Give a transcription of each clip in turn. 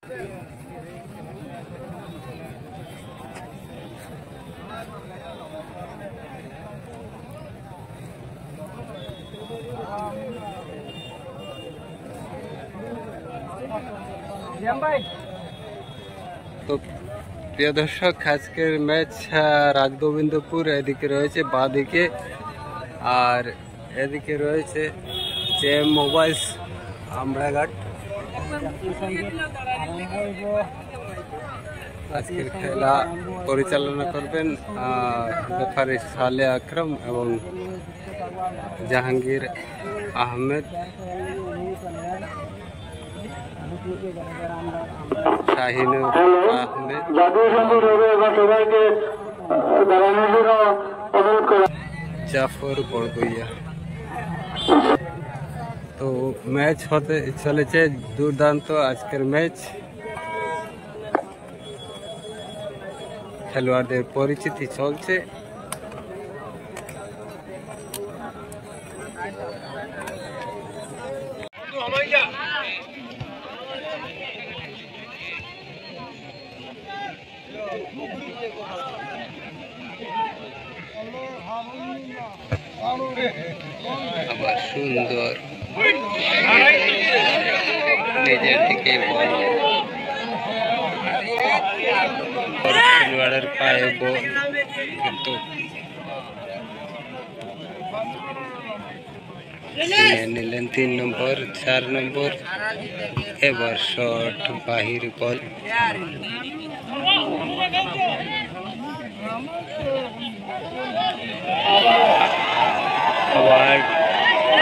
তো প্রিয় দর্শক, আজকের ম্যাচ রাজগোবিন্দপুর এদিকে রয়েছে বাঁদিকে, আর এদিকে রয়েছে জেএম মোবাইলস আমরাঘাট। আজকের খেলা পরিচালনা করবেন রেফারি সালে আকরাম এবং জাহাঙ্গীর আহমেদ। শাহিনুর আহমেদ, জাফর বড়গইয়া। তো ম্যাচ হতে চলেছে দুর্দান্ত আজকের ম্যাচ। খেলোয়াড়দের পরিচিতি চলছে। আবার সুন্দর নিজের দিকে বল, খেলোয়াড়ের পায়ে বল, কিন্তু নিলেন 3 নম্বর 4 নম্বর। এবার শট বাহির বল,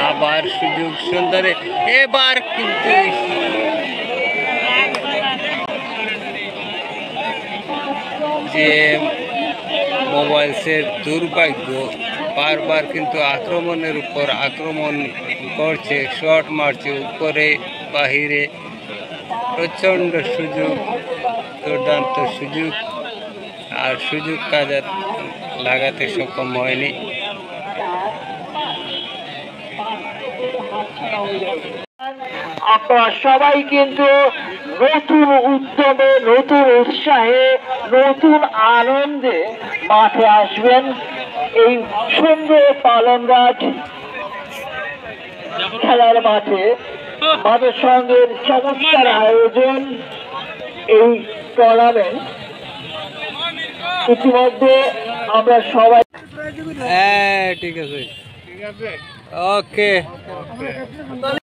আবার সুযোগ সুন্দরে, এবার কিন্তু যে মোবাইলসের দুর্ভাগ্য, বারবার কিন্তু আক্রমণের উপর আক্রমণ করছে, শট মারছে উপরে বাহিরে। প্রচণ্ড সুযোগ, দুর্দান্ত সুযোগ, আর সুযোগ কাজে লাগাতে সক্ষম হয়নি। আপনারা সবাই কিন্তু নতুন উদ্যমে, নতুন উৎসাহে, নতুন আনন্দে মাঠে আসবেন। এই সুন্দর পালনঘাট খেলার মাঠে মাঠের সঙ্গে চমৎকার আয়োজন এই টুর্নামেন্ট। ইতিমধ্যে আমরা সবাই ঠিক আছে, ওকে।